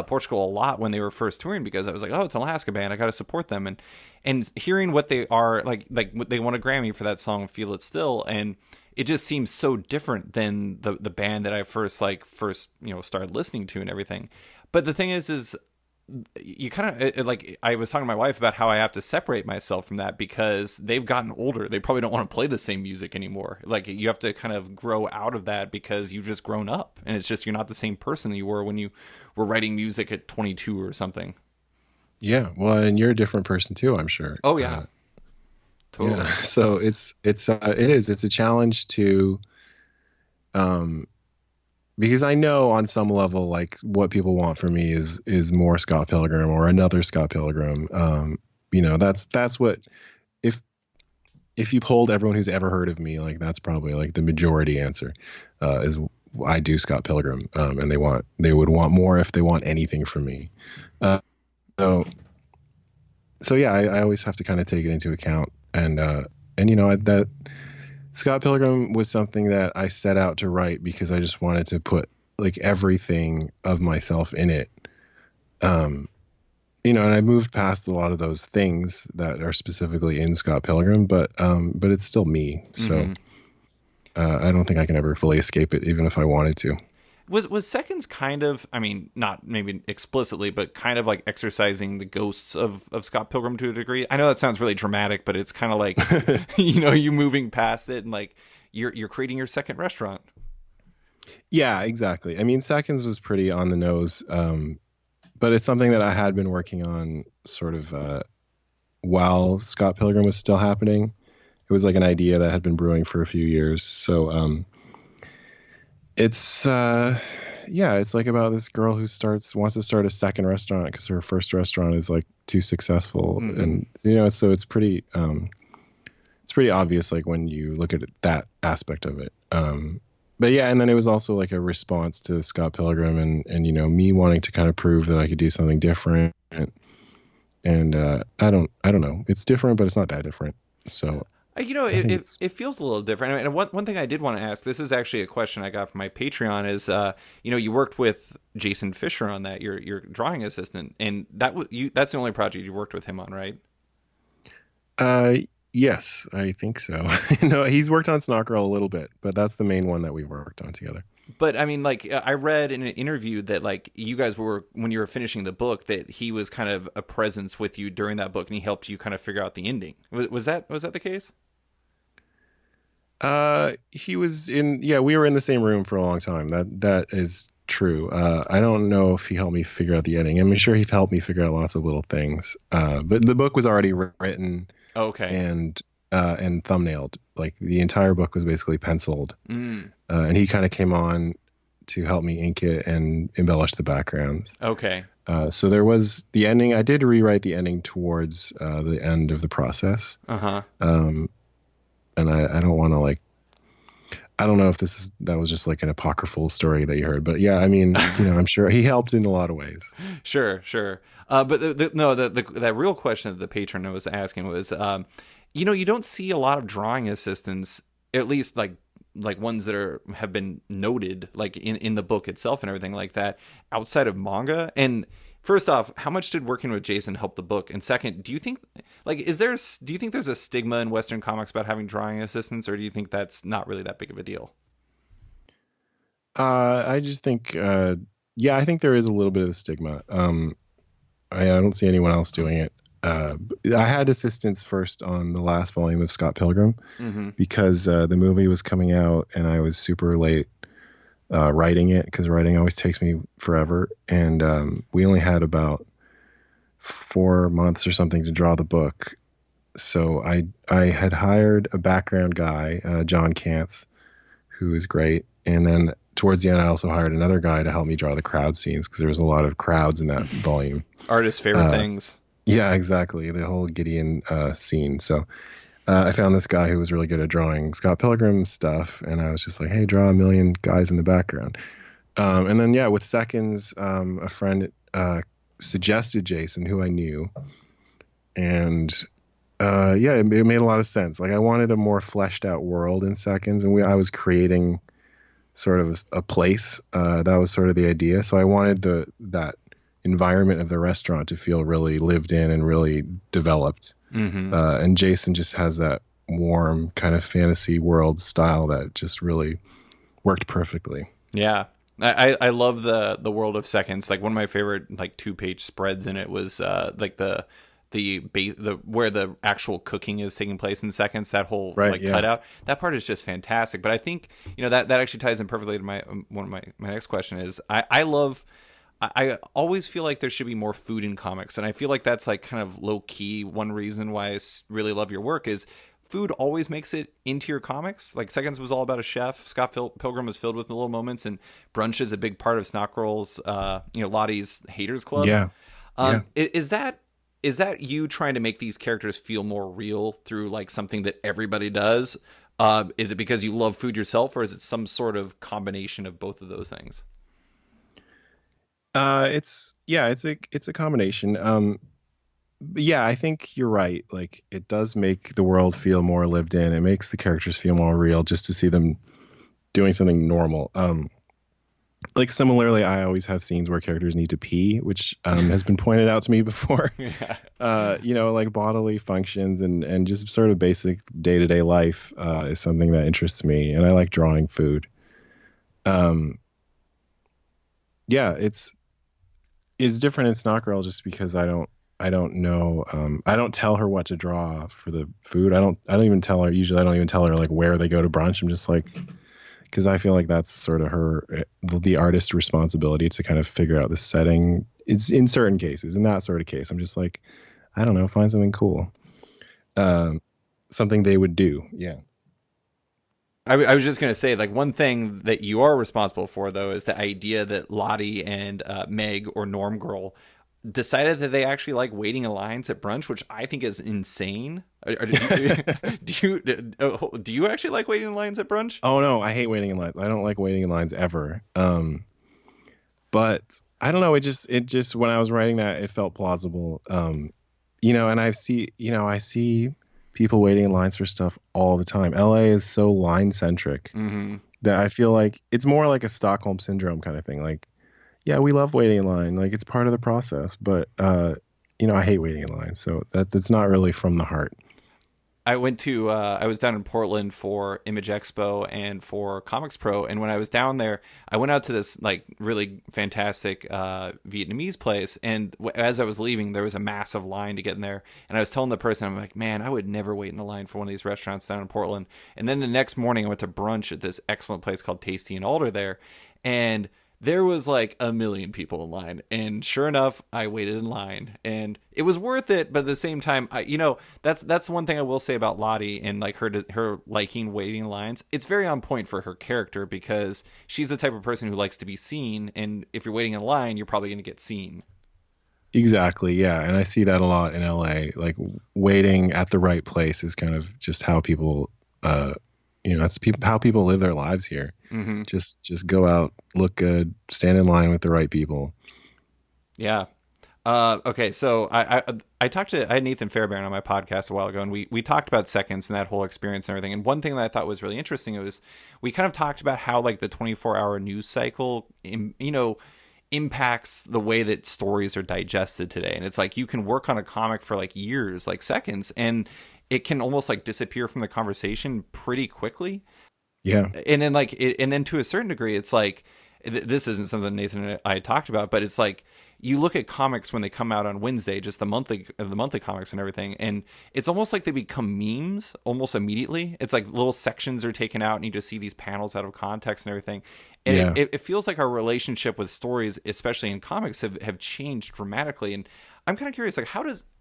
Portugal a lot when they were first touring because I was like, oh, it's an Alaska band, I got to support them, and hearing what they are like they won a Grammy for that song "Feel It Still," and it just seems so different than the band that I first started listening to and everything. But the thing is you kind of like I was talking to my wife about how I have to separate myself from that because they've gotten older. They probably don't want to play the same music anymore. Like you have to kind of grow out of that because you've just grown up, and it's just you're not the same person you were when you were writing music at 22 or something. Yeah. Well, and you're a different person too, I'm sure. Oh yeah, Yeah. totally. So it's a challenge to, um, because I know on some level, like what people want from me is more Scott Pilgrim or another Scott Pilgrim. That's what if you polled everyone who's ever heard of me, like that's probably like the majority answer, is I do Scott Pilgrim, and they would want more if they want anything from me. Uh, so yeah, I always have to kind of take it into account, and that Scott Pilgrim was something that I set out to write because I just wanted to put like everything of myself in it. Um, and I moved past a lot of those things that are specifically in Scott Pilgrim, but it's still me. So Mm-hmm. I don't think I can ever fully escape it, even if I wanted to. Was Seconds kind of, I mean, not maybe explicitly, but kind of like exercising the ghosts of Scott Pilgrim to a degree? I know that sounds really dramatic, but it's kind of like, you moving past it and like you're creating your second restaurant. Yeah, exactly. I mean, Seconds was pretty on the nose, but it's something that I had been working on sort of while Scott Pilgrim was still happening. It was like an idea that had been brewing for a few years. So it's yeah, it's like about this girl who wants to start a second restaurant because her first restaurant is like too successful, Mm-hmm. and so it's pretty obvious like when you look at that aspect of it. but yeah, and then it was also like a response to Scott Pilgrim and me wanting to kind of prove that I could do something different. And I don't know. It's different, but it's not that different. So I think It, it's it feels a little different. I mean, one thing I did want to ask, this is actually a question I got from my Patreon, is, you worked with Jason Fisher on that, your drawing assistant, and that's the only project you worked with him on, right? uh yes, I think so. No, he's worked on Snotgirl a little bit, but that's the main one that we've worked on together. But I mean, like, I read in an interview that, like, you guys were, when you were finishing the book, that he was kind of a presence with you during that book, and he helped you kind of figure out the ending. Was that the case? He was in, yeah, we were in the same room for a long time. That is true. I don't know if he helped me figure out the ending. I'm sure he helped me figure out lots of little things. But the book was already written Okay. and and thumbnailed. Like the entire book was basically penciled. Mm, And he kind of came on to help me ink it and embellish the backgrounds. okay. So there was the ending. I did rewrite the ending towards the end of the process. Uh huh. Um, and I don't want to like, I don't know if that was just like an apocryphal story that you heard, but yeah, I mean, I'm sure he helped in a lot of ways. Sure, sure. But no, that real question that the patron was asking was, you don't see a lot of drawing assistants, at least like ones that have been noted, like in the book itself and everything like that, outside of manga. And first off, how much did working with Jason help the book? And second, do you think, like, do you think there's a stigma in Western comics about having drawing assistants, or do you think that's not really that big of a deal? I just think, yeah, I think there is a little bit of a stigma. I don't see anyone else doing it. I had assistants first on the last volume of Scott Pilgrim Mm-hmm. because the movie was coming out and I was super late writing it because writing always takes me forever. And we only had about 4 months or something to draw the book. So I had hired a background guy, John Kantz, who is great. And then towards the end, I also hired another guy to help me draw the crowd scenes because there was a lot of crowds in that volume. Artist's favorite Uh, things. yeah, exactly. The whole Gideon scene. So I found this guy who was really good at drawing Scott Pilgrim stuff. And I was just like, hey, draw a million guys in the background. And then, yeah, with seconds, a friend suggested Jason, who I knew. And yeah, it made a lot of sense. Like I wanted a more fleshed out world in seconds. And I was creating sort of a place. That was sort of the idea. So I wanted that environment of the restaurant to feel really lived in and really developed. Mm-hmm. And Jason just has that warm kind of fantasy world style that just really worked perfectly. Yeah. I love the world of seconds. Like one of my favorite like 2-page spreads in it was like the where the actual cooking is taking place in seconds. That whole Right. like Yeah. cutout, that part is just fantastic. But I think that actually ties in perfectly to my one of my next question is I love. I always feel like there should be more food in comics, and I feel like that's like kind of low key. One reason why really love your work is food always makes it into your comics. Like Seconds was all about a chef. Scott Pilgrim was filled with little moments, and brunch is a big part of Snotgirl's, Lottie's Haters Club. Yeah. Yeah. Is that you trying to make these characters feel more real through like something that everybody does? Is it because you love food yourself, or is it some sort of combination of both of those things? It's a combination. But yeah, I think you're right. Like it does make the world feel more lived in. It makes the characters feel more real just to see them doing something normal. Like similarly, I always have scenes where characters need to pee, which has been pointed out to me before. Yeah. Like bodily functions and just sort of basic day to day life is something that interests me, and I like drawing food. Um, yeah, it's different in Snot Girl just because I don't know I don't tell her what to draw for the food. I don't even tell her usually. I don't even tell her like where they go to brunch. I'm just like because I feel like that's sort of the artist's responsibility to kind of figure out the setting. It's in certain cases. In that sort of case, I'm just like, I don't know, find something cool, um, something they would do. Yeah. I was just gonna say, like, one thing that you are responsible for, though, is the idea that Lottie and Meg or Norm Girl, decided that they actually like waiting in lines at brunch, which I think is insane. Do you actually like waiting in lines at brunch? Oh no, I hate waiting in lines. I don't like waiting in lines ever. But I don't know. It just when I was writing that, it felt plausible. And I see people waiting in lines for stuff all the time. LA is so line centric Hmm. that I feel like it's more like a Stockholm syndrome kind of thing. Like, yeah, we love waiting in line. Like it's part of the process, but I hate waiting in line. So that's not really from the heart. I was down in Portland for Image Expo and for Comics Pro, and when I was down there, I went out to this like really fantastic Vietnamese place, and as I was leaving, there was a massive line to get in there, and I was telling the person, I'm like, man, I would never wait in a line for one of these restaurants down in Portland. And then the next morning, I went to brunch at this excellent place called Tasty and Alder there, and there was like a million people in line, and sure enough, I waited in line, and it was worth it. But at the same time, that's one thing I will say about Lottie and like her liking waiting in lines. It's very on point for her character because she's the type of person who likes to be seen, and if you're waiting in line, you're probably going to get seen. Exactly. Yeah. And I see that a lot in LA. Like waiting at the right place is kind of just how people, that's how people live their lives here. Hmm. Just go out, look good, stand in line with the right people. Yeah. Okay, so I had Nathan Fairbairn on my podcast a while ago, and we talked about seconds and that whole experience and everything. And one thing that I thought was really interesting was we kind of talked about how like the 24-hour news cycle, impacts the way that stories are digested today. And it's like you can work on a comic for like years, like seconds, and it can almost like disappear from the conversation pretty quickly. Yeah. And then and then to a certain degree, it's like this isn't something Nathan and I talked about, but it's like you look at comics when they come out on Wednesday, just the monthly comics and everything, and it's almost like they become memes almost immediately. It's like little sections are taken out, and you just see these panels out of context and everything. And Yeah. it feels like our relationship with stories, especially in comics, have changed dramatically. And I'm kind of curious, like,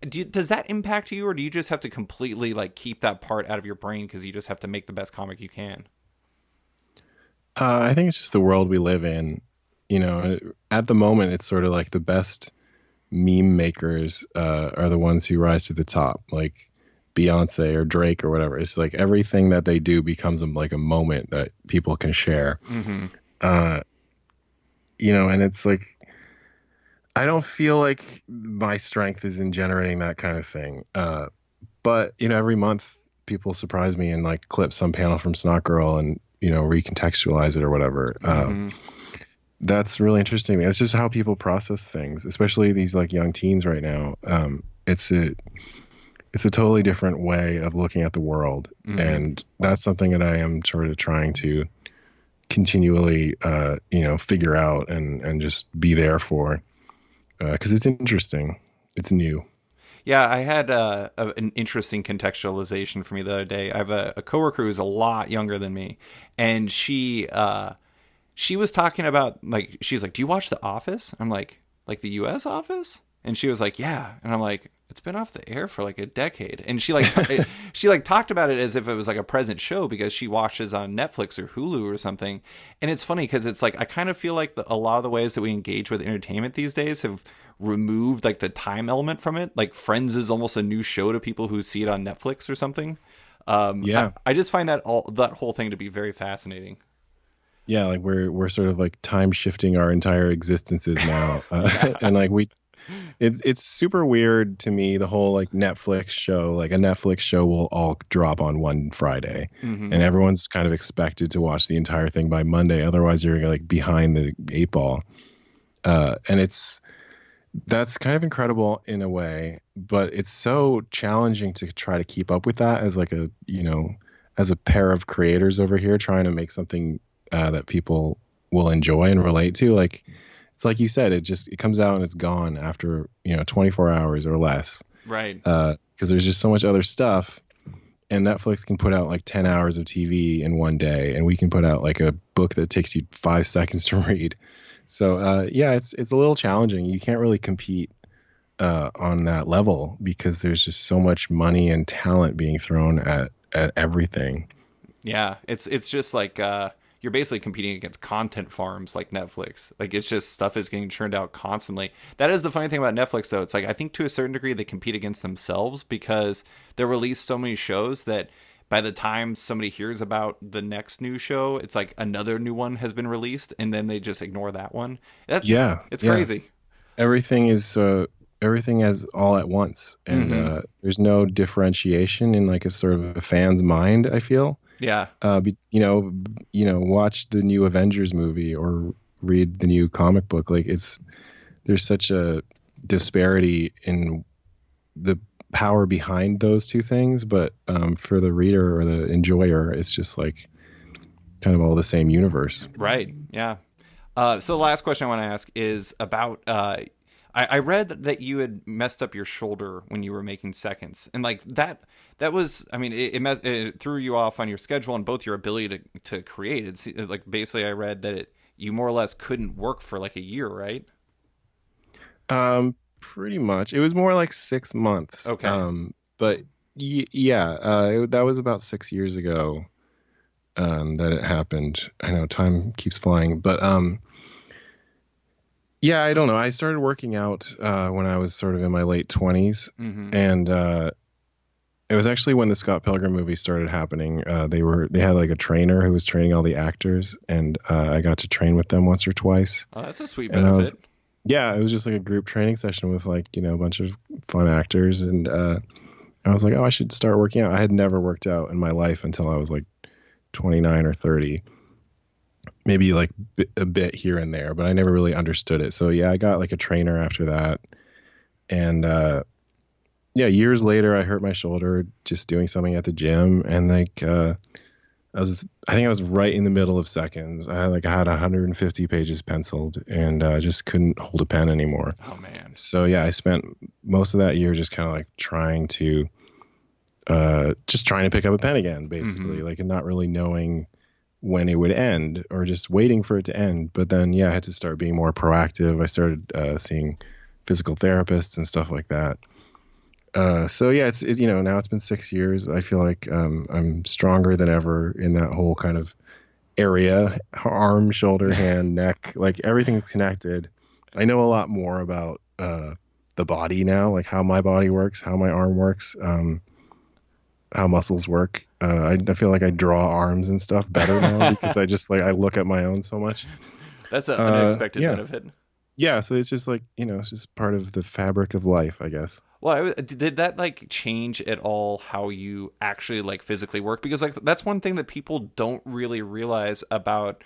does that impact you, or do you just have to completely like keep that part out of your brain because you just have to make the best comic you can? I think it's just the world we live in. At the moment, it's sort of like the best meme makers are the ones who rise to the top, like Beyonce or Drake or whatever. It's like everything that they do becomes like a moment that people can share. Hmm. Uh, and it's like I don't feel like my strength is in generating that kind of thing. But every month people surprise me and like clip some panel from Snot Girl and recontextualize it or whatever. Hmm. That's really interesting. It's just how people process things, especially these like young teens right now. It's a totally different way of looking at the world, Hmm. and that's something that I am sort of trying to continually, figure out and just be there for, because it's interesting, it's new. Yeah, I had an interesting contextualization for me the other day. I have a coworker who's a lot younger than me, and she was talking about like she's like, "Do you watch The Office?" I'm like the U.S. Office, and she was like, "Yeah," and I'm like, "It's been off the air for like a decade," and she like talked about it as if it was like a present show because she watches on Netflix or Hulu or something, and it's funny because it's like I kind of feel like a lot of the ways that we engage with entertainment these days have removed like the time element from it. Like Friends is almost a new show to people who see it on Netflix or something. Yeah, I just find that whole thing to be very fascinating. yeah, like we're sort of like time shifting our entire existences now, Yeah. and like it's super weird to me, the whole like Netflix show. Like a Netflix show will all drop on one Friday, Hmm. and everyone's kind of expected to watch the entire thing by Monday. Otherwise, you're like behind the eight ball. And that's kind of incredible in a way, but it's so challenging to try to keep up with that as like as a pair of creators over here trying to make something that people will enjoy and relate to. Like it's like you said, it comes out and it's gone after 24 hours or less, Right. because there's just so much other stuff. And Netflix can put out like 10 hours of TV in one day, and we can put out like a book that takes you 5 seconds to read. So yeah, it's a little challenging. You can't really compete on that level because there's just so much money and talent being thrown at everything. Yeah, it's just like you're basically competing against content farms like Netflix. Like it's just stuff is getting churned out constantly. That is the funny thing about Netflix though. It's like I think to a certain degree they compete against themselves because they release so many shows that by the time somebody hears about the next new show, it's like another new one has been released and then they just ignore that one. That's Yeah, it's yeah. crazy. Everything is everything as all at once, and Mhm. there's no differentiation in like a sort of a fan's mind, I feel. Yeah. Watch the new Avengers movie or read the new comic book. Like there's such a disparity in the power behind those two things, but for the reader or the enjoyer, it's just like kind of all the same universe. Right. Yeah. So the last question I want to ask is about. I read that you had messed up your shoulder when you were making seconds, and like that. That was. I mean, it threw you off on your schedule and both your ability to create. It's like basically, I read that you more or less couldn't work for like a year, right? Pretty much. It was more like 6 months. Okay. But yeah, that was about 6 years ago. That it happened. I know time keeps flying, but yeah, I don't know. I started working out when I was sort of in my late 20s, Mm-hmm. and it was actually when the Scott Pilgrim movie started happening. They had like a trainer who was training all the actors, and I got to train with them once or twice. Oh, that's a sweet And benefit. yeah, it was just like a group training session with like a bunch of fun actors, and I was like, oh, I should start working out. I had never worked out in my life until I was like 29 or 30, maybe like a bit here and there, but I never really understood it. So yeah, I got like a trainer after that. And yeah, years later, I hurt my shoulder just doing something at the gym. And like, I think I was right in the middle of seconds. I had 150 pages penciled and just couldn't hold a pen anymore. Oh man. So yeah, I spent most of that year just kind of like just trying to pick up a pen again, Mm-hmm. basically, like, and not really knowing when it would end or just waiting for it to end. But then, yeah, I had to start being more proactive. I started seeing physical therapists and stuff like that. So yeah, now it's been 6 years. I feel like I'm stronger than ever in that whole kind of area, arm, shoulder, hand, neck, like everything's connected. I know a lot more about the body now, like how my body works, how my arm works. How muscles work. I feel like I draw arms and stuff better now because I just like I look at my own so much. That's an unexpected Yeah, benefit. yeah. So it's just like it's just part of the fabric of life, I guess. Well, did that like change at all how you actually like physically work? Because like that's one thing that people don't really realize about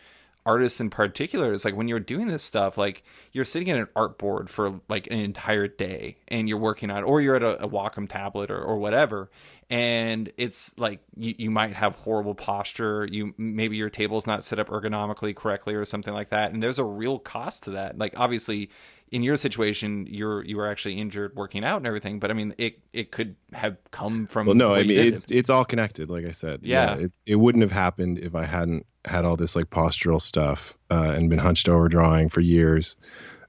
artists in particular is like when you're doing this stuff, like you're sitting at an art board for like an entire day and you're working on, or you're at a Wacom tablet or whatever, and it's like you might have horrible posture. You maybe your table's not set up ergonomically correctly or something like that, and there's a real cost to that. Like obviously in your situation, you were actually injured working out and everything, but I mean, it could have come Well, from no, the way I you mean did it. it's all connected. Like I said, yeah, Yeah. it wouldn't have happened if I hadn't had all this like postural stuff and been hunched over drawing for years.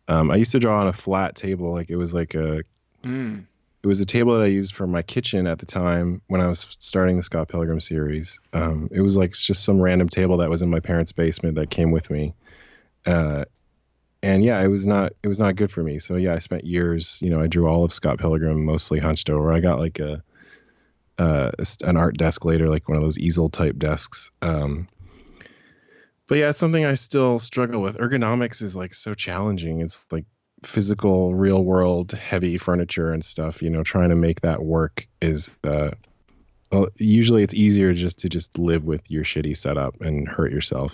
I used to draw on a flat table, like Mm. it was a table that I used for my kitchen at the time when I was starting the Scott Pilgrim series. It was like just some random table that was in my parents' basement that came with me. Uh, and yeah, it was not good for me. So yeah, I spent years, I drew all of Scott Pilgrim mostly hunched over. I got like an art desk later, like one of those easel type desks. But yeah, it's something I still struggle with. Ergonomics is like so challenging. It's like physical, real world, heavy furniture and stuff. Trying to make that work is well, usually it's easier just to just live with your shitty setup and hurt yourself.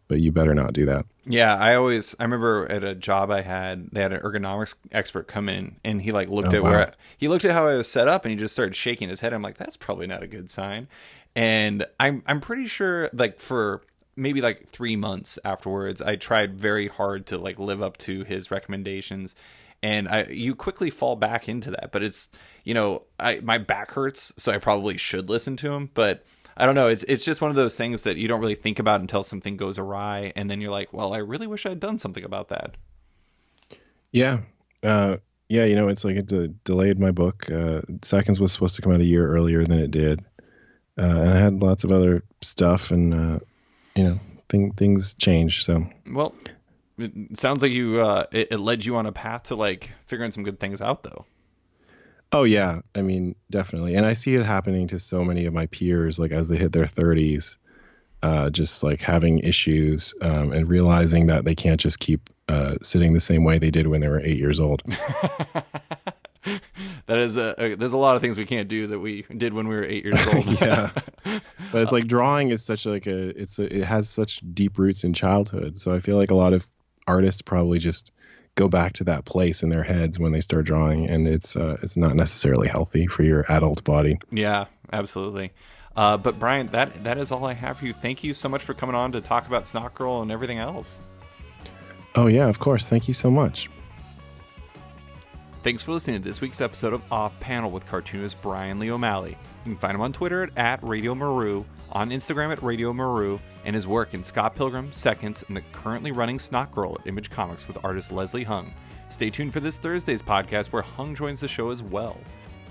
But you better not do that. Yeah, I remember at a job I had, they had an ergonomics expert come in and he like looked Oh at wow. he looked at how I was set up and he just started shaking his head. I'm like, that's probably not a good sign. And I'm pretty sure like for maybe like 3 months afterwards, I tried very hard to like live up to his recommendations. And you quickly fall back into that, but it's my back hurts, so I probably should listen to him, but I don't know. It's just one of those things that you don't really think about until something goes awry, and then you're like, well, I really wish I'd done something about that. Yeah. Yeah, it's like delayed my book. Seconds was supposed to come out a year earlier than it did. And I had lots of other stuff and things change. So Well, it sounds like it led you on a path to like figuring some good things out, though. oh yeah, I mean definitely, and I see it happening to so many of my peers, like as they hit their 30s, just like having issues and realizing that they can't just keep sitting the same way they did when they were 8 years old. That is there's a lot of things we can't do that we did when we were 8 years old. Yeah, but it's like drawing is such like it has such deep roots in childhood. So I feel like a lot of artists probably just go back to that place in their heads when they start drawing, and it's not necessarily healthy for your adult body. Yeah, absolutely. But Bryan, that is all I have for you. Thank you so much for coming on to talk about Snot Girl and everything else. Oh yeah, of course. Thank you so much. Thanks for listening to this week's episode of Off Panel with cartoonist Bryan Lee O'Malley. You can find him on Twitter at Radio Maru, on Instagram at Radio Maru, and his work in Scott Pilgrim, Seconds, and the currently running Snot Girl at Image Comics with artist Leslie Hung. Stay tuned for this Thursday's podcast where Hung joins the show as well.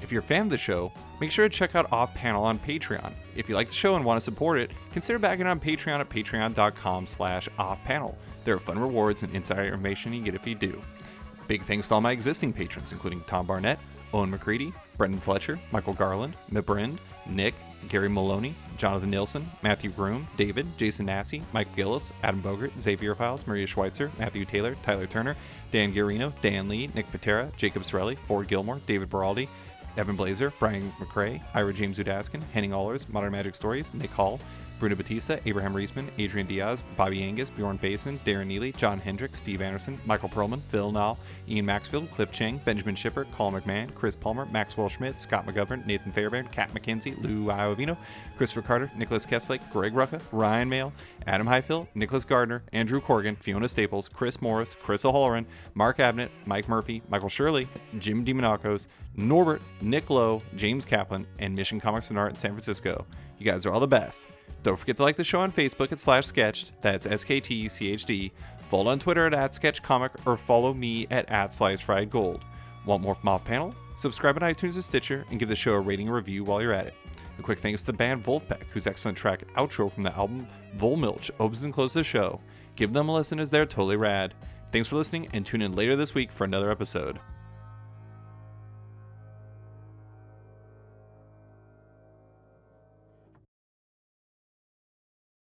If you're a fan of the show, make sure to check out Off Panel on Patreon. If you like the show and want to support it, consider backing on Patreon at patreon.com/offpanel. There are fun rewards and insider information you get if you do. Big thanks to all my existing patrons, including Tom Barnett, Owen McCready, Brendan Fletcher, Michael Garland, Mibrind, Nick, Gary Maloney, Jonathan Nilsson, Matthew Groom, David, Jason Massey, Mike Gillis, Adam Bogert, Xavier Files, Maria Schweitzer, Matthew Taylor, Tyler Turner, Dan Garino, Dan Lee, Nick Patera, Jacob Sorelli, Ford Gilmore, David Baraldi, Evan Blazer, Brian McRae, Ira James Udaskin, Henning Allers, Modern Magic Stories, Nick Hall, Bruno Batista, Abraham Reisman, Adrian Diaz, Bobby Angus, Bjorn Basin, Darren Neely, John Hendricks, Steve Anderson, Michael Perlman, Phil Nall, Ian Maxfield, Cliff Chang, Benjamin Shipper, Colin McMahon, Chris Palmer, Maxwell Schmidt, Scott McGovern, Nathan Fairbairn, Kat McKenzie, Lou Iovino, Christopher Carter, Nicholas Kesslake, Greg Rucka, Ryan Mail, Adam Highfill, Nicholas Gardner, Andrew Corgan, Fiona Staples, Chris Morris, Chris O'Halloran, Mark Abnett, Mike Murphy, Michael Shirley, Jim DiMonacos, Norbert, Nick Lowe, James Kaplan, and Mission Comics and Art in San Francisco. You guys are all the best. Don't forget to like the show on Facebook at /sketched, that's SKTCHD. Follow on Twitter at @sketchcomic, or follow me at @slicefriedgold. Want more from Off Panel? Subscribe on iTunes or Stitcher, and give the show a rating and review while you're at it. A quick thanks to the band Wolfpack, whose excellent track Outro from the album Volmilch opens and closes the show. Give them a listen as they're totally rad. Thanks for listening, and tune in later this week for another episode.